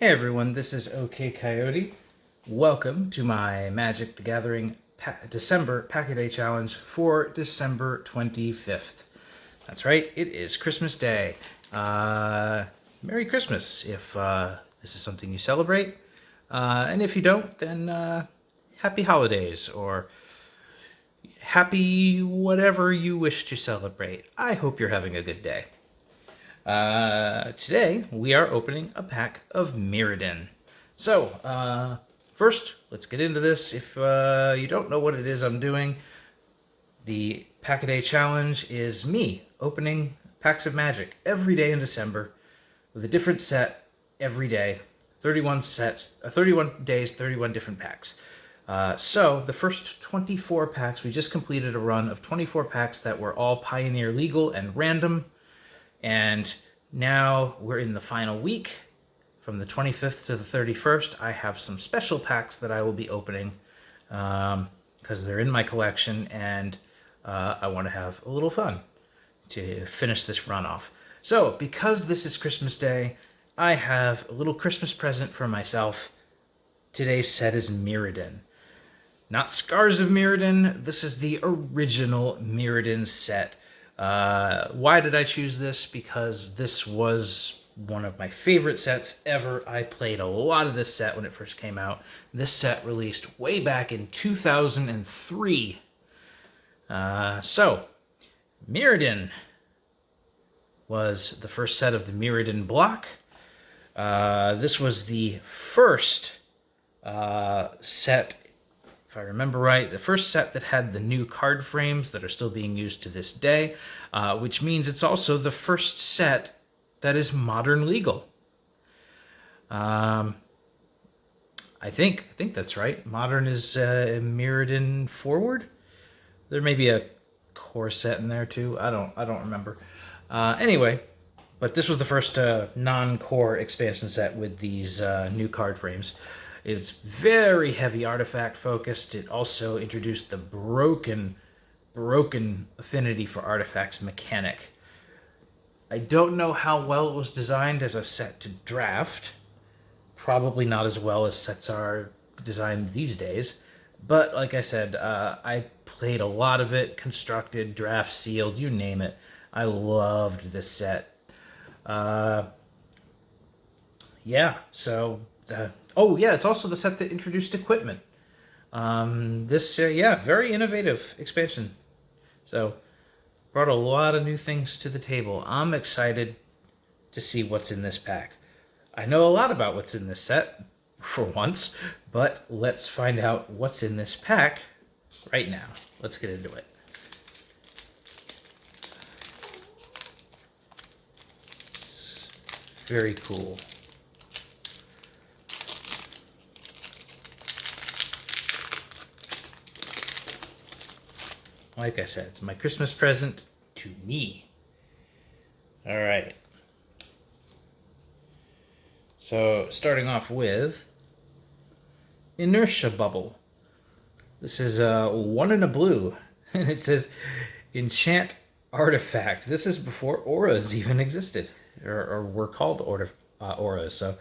Hey everyone, this is OKCoyote. Welcome to my Magic the Gathering December Pack a Day Challenge for December 25th. That's right, it is Christmas Day. Merry Christmas if this is something you celebrate. And if you don't, then happy holidays or happy whatever you wish to celebrate. I hope you're having a good day. Today, we are opening a pack of Mirrodin. So, first, let's get into this. If you don't know what it is I'm doing, the Pack-A-Day Challenge is me opening packs of Magic every day in December with a different set every day. 31 sets, 31 days, 31 different packs. So, the first 24 packs, we just completed a run of 24 packs that were all Pioneer legal and random. And now we're in the final week. From the 25th to the 31st, I have some special packs that I will be opening because they're in my collection, and I want to have a little fun to finish this run off. So, because this is Christmas Day, I have a little Christmas present for myself. Today's set is Mirrodin. Not Scars of Mirrodin, this is the original Mirrodin set. Why did I choose this? Because this was one of my favorite sets ever. I played a lot of this set when it first came out. This set released way back in 2003. So, Mirrodin was the first set of the Mirrodin block. This was the first set, if I remember right, the first set that had the new card frames that are still being used to this day, which means it's also the first set that is modern legal. I think that's right. Modern is Mirrodin forward. There may be a core set in there too. I don't remember. Anyway, but this was the first non-core expansion set with these new card frames. It's very heavy artifact focused. It also introduced the broken affinity for artifacts mechanic. I don't know how well it was designed as a set to draft. Probably not as well as sets are designed these days. But like I said, I played a lot of it, constructed, draft, sealed, you name it. I loved this set. Yeah, so... oh yeah, it's also the set that introduced equipment. Yeah, very innovative expansion. So, brought a lot of new things to the table. I'm excited to see what's in this pack. I know a lot about what's in this set, for once, but let's find out what's in this pack right now. Let's get into it. Very cool. Like I said, it's my Christmas present to me. All right. So, starting off with Inertia Bubble. This is 1 in a blue, and it says Enchant Artifact. This is before auras even existed, or were called auras. So,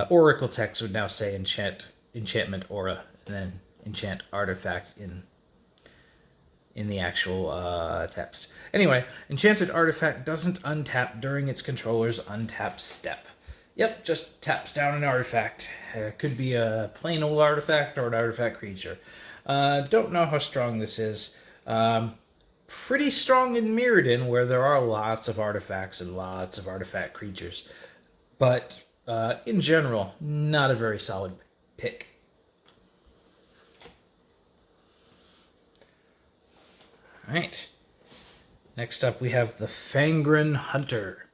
Oracle text would now say enchantment aura, and then enchant artifact in the actual text. Anyway, enchanted artifact doesn't untap during its controller's untap step. Yep, just taps down an artifact. Could be a plain old artifact or an artifact creature. Don't know how strong this is. Pretty strong in Mirrodin, where there are lots of artifacts and lots of artifact creatures. But in general, not a very solid pick. Alright, next up we have the Fangrin Hunter.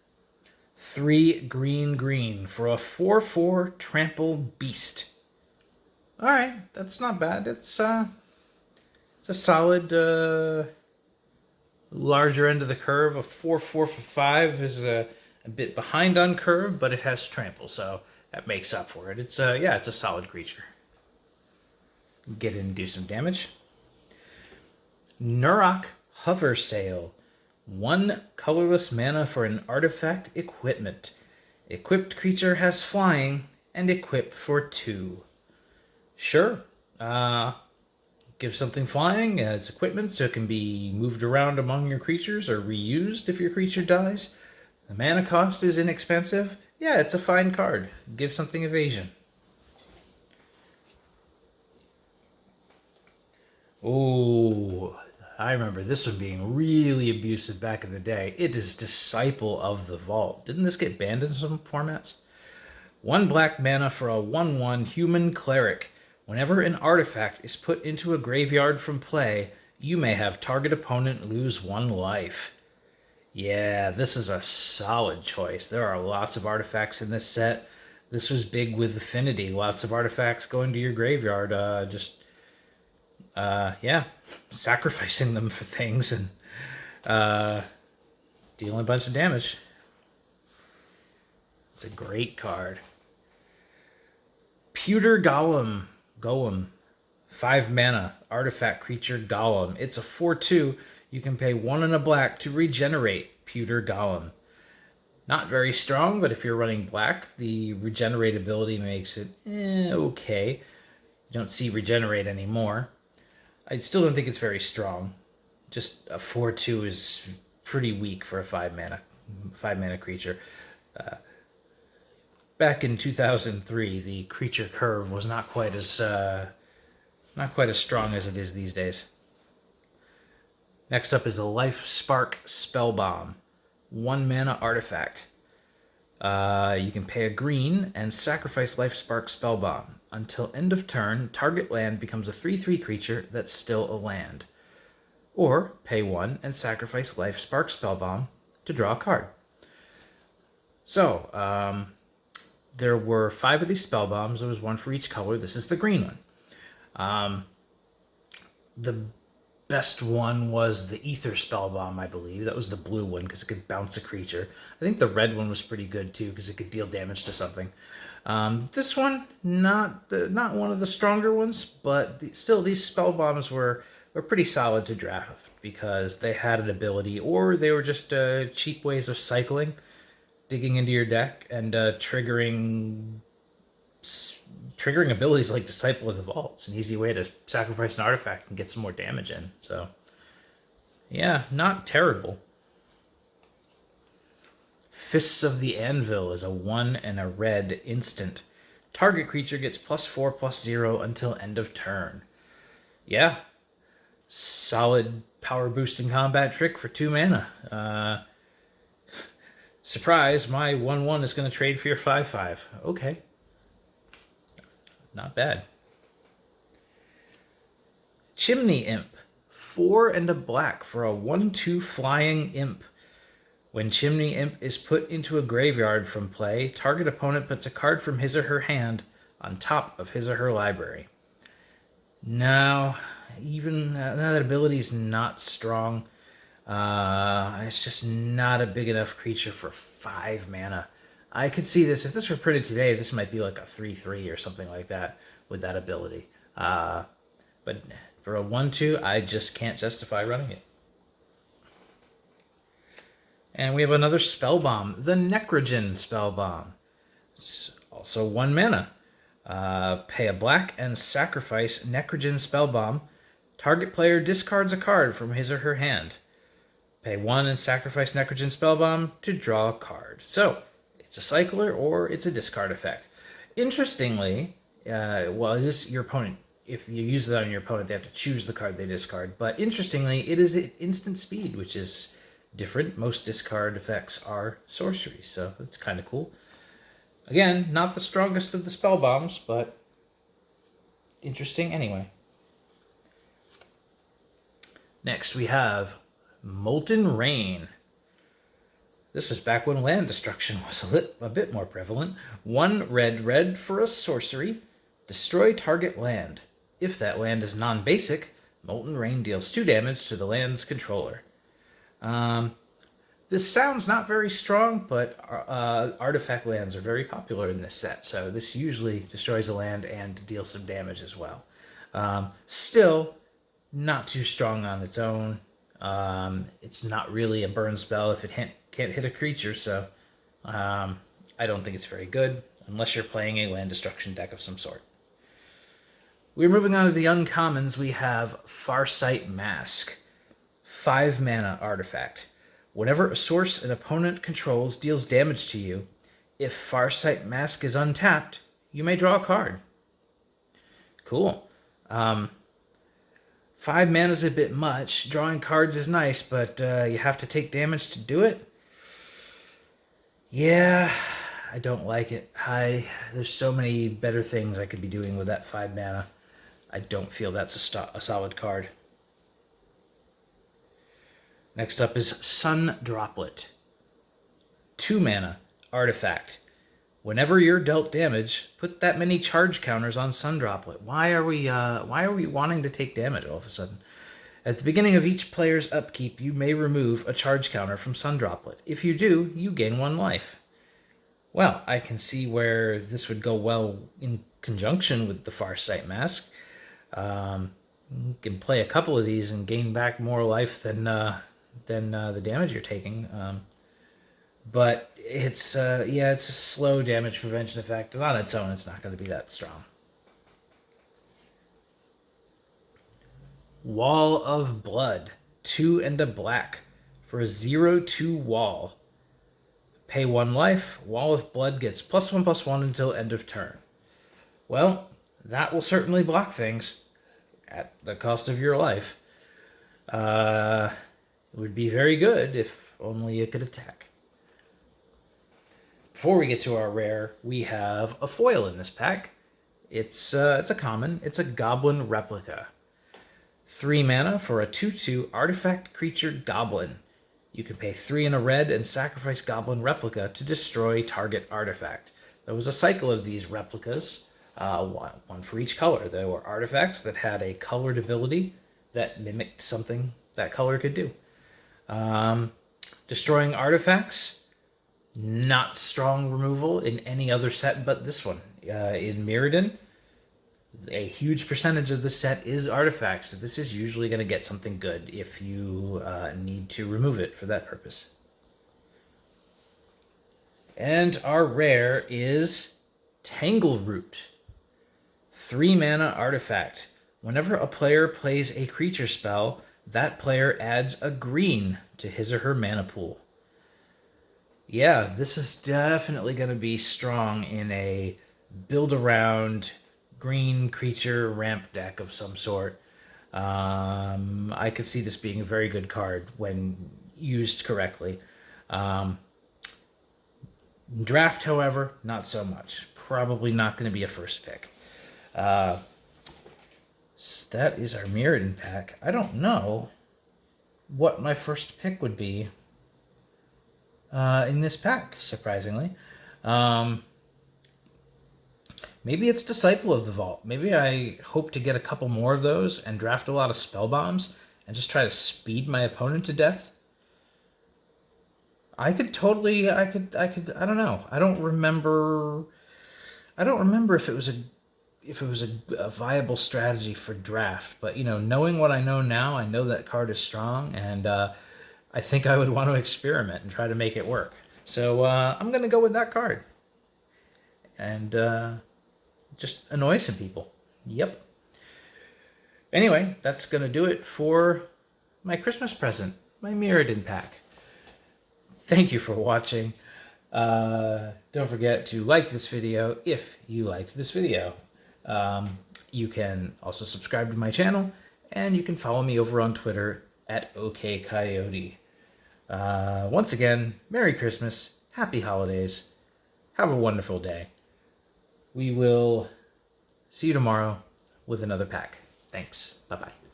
3 green for a 4/4 trample beast. Alright, that's not bad. It's a solid larger end of the curve. A 4/4 for 5 is a bit behind on curve, but it has trample, so that makes up for it. It's it's a solid creature. Get in and do some damage. Noroc Hover Sail. 1 colorless mana for an artifact equipment. Equipped creature has flying and equip for 2. Sure. Give something flying as equipment so it can be moved around among your creatures or reused if your creature dies. The mana cost is inexpensive. Yeah, it's a fine card. Give something evasion. Oh, I remember this one being really abusive back in the day. It is Disciple of the Vault. Didn't this get banned in some formats? 1 black mana for a 1/1 human cleric. Whenever an artifact is put into a graveyard from play, you may have target opponent lose 1 life. Yeah, this is a solid choice. There are lots of artifacts in this set. This was big with Affinity. Lots of artifacts going to your graveyard. Yeah, sacrificing them for things and dealing a bunch of damage. It's a great card. Pewter Golem. 5 mana, artifact creature Golem. It's a 4/2. You can pay 1 and a black to regenerate Pewter Golem. Not very strong, but if you're running black, the regenerate ability makes it okay. You don't see regenerate anymore. I still don't think it's very strong. Just a 4/2 is pretty weak for a 5 mana creature. Back in 2003, the creature curve was not quite as strong as it is these days. Next up is a Life Spark Spellbomb, 1 mana artifact. You can pay a green and sacrifice Life Spark Spellbomb. Until end of turn, target land becomes a 3/3 creature that's still a land. Or pay 1 and sacrifice Life Spark Spellbomb to draw a card. So, there were 5 of these spell bombs. There was 1 for each color. This is the green one. The best one was the Ether spell bomb, I believe. That was the blue one because it could bounce a creature. I think the red one was pretty good too because it could deal damage to something. This one, not one of the stronger ones, but still these spell bombs were pretty solid to draft because they had an ability, or they were just cheap ways of cycling, digging into your deck and triggering abilities like Disciple of the Vault. It's an easy way to sacrifice an artifact and get some more damage in. So, yeah, not terrible. Fists of the Anvil is a 1 and a red instant. Target creature gets +4/+0 until end of turn. Yeah, solid power boosting combat trick for 2 mana. Surprise, my 1/1 is going to trade for your 5/5. Okay. Not bad. Chimney Imp. 4 and a black for a 1/2 flying imp. When Chimney Imp is put into a graveyard from play, target opponent puts a card from his or her hand on top of his or her library. Now, even that ability is not strong. It's just not a big enough creature for 5 mana. I could see this, if this were printed today, this might be like a 3/3 or something like that with that ability. But for a 1/2, I just can't justify running it. And we have another spell bomb, the Necrogen spell bomb. It's also 1 mana. Pay a black and sacrifice Necrogen spell bomb. Target player discards a card from his or her hand. Pay 1 and sacrifice Necrogen Spellbomb to draw a card. So, it's a cycler or it's a discard effect. Interestingly, well, it is your opponent. If you use that on your opponent, they have to choose the card they discard. But interestingly, it is instant speed, which is different. Most discard effects are sorceries, so that's kind of cool. Again, not the strongest of the spell bombs, but interesting anyway. Next, we have Molten Rain. This was back when land destruction was a bit more prevalent. 1 red for a sorcery. Destroy target land. If that land is non-basic, Molten Rain deals 2 damage to the land's controller. This sounds not very strong, but artifact lands are very popular in this set, so this usually destroys a land and deals some damage as well. Still, not too strong on its own. It's not really a burn spell if it can't hit a creature, so I don't think it's very good, unless you're playing a land destruction deck of some sort. We're moving on to the uncommons. We have Farsight Mask. 5 mana artifact. Whenever a source an opponent controls deals damage to you, if Farsight Mask is untapped, you may draw a card. Cool. 5 mana is a bit much. Drawing cards is nice, but you have to take damage to do it. Yeah, I don't like it. There's so many better things I could be doing with that 5 mana. I don't feel that's a solid card. Next up is Sun Droplet. 2 mana, artifact. Whenever you're dealt damage, put that many charge counters on Sun Droplet. Why are we wanting to take damage all of a sudden? At the beginning of each player's upkeep, you may remove a charge counter from Sun Droplet. If you do, you gain 1 life. Well, I can see where this would go well in conjunction with the Farsight Mask. You can play a couple of these and gain back more life than the damage you're taking. But it's a slow damage prevention effect, and on its own, it's not going to be that strong. Wall of Blood, 2 and a black for a 0/2 wall. Pay 1 life. Wall of Blood gets +1/+1 until end of turn. Well, that will certainly block things at the cost of your life. It would be very good if only it could attack. Before we get to our rare, we have a foil in this pack. It's a common. It's a Goblin Replica. 3 mana for a 2/2 artifact creature goblin. You can pay 3 and a red and sacrifice Goblin Replica to destroy target artifact. There was a cycle of these replicas, one for each color. There were artifacts that had a colored ability that mimicked something that color could do. Destroying artifacts, not strong removal in any other set but this one. In Mirrodin, a huge percentage of the set is artifacts, so this is usually going to get something good if you need to remove it for that purpose. And our rare is Tangleroot. 3 mana artifact. Whenever a player plays a creature spell, that player adds a green to his or her mana pool. Yeah, this is definitely going to be strong in a build-around green creature ramp deck of some sort. I could see this being a very good card when used correctly. Draft, however, not so much. Probably not going to be a first pick. So that is our Mirrodin pack. I don't know what my first pick would be in this pack, surprisingly. Maybe it's Disciple of the Vault. Maybe I hope to get a couple more of those and draft a lot of spell bombs and just try to speed my opponent to death. I don't know. I don't remember if it was a viable strategy for draft, but knowing what I know now, I know that card is strong, and I think I would want to experiment and try to make it work. So I'm going to go with that card. And just annoy some people. Yep. Anyway, that's going to do it for my Christmas present, my Mirrodin pack. Thank you for watching. Don't forget to like this video if you liked this video. You can also subscribe to my channel, and you can follow me over on Twitter at OKCoyote. Once again, Merry Christmas, Happy Holidays, have a wonderful day. We will see you tomorrow with another pack. Thanks. Bye-bye.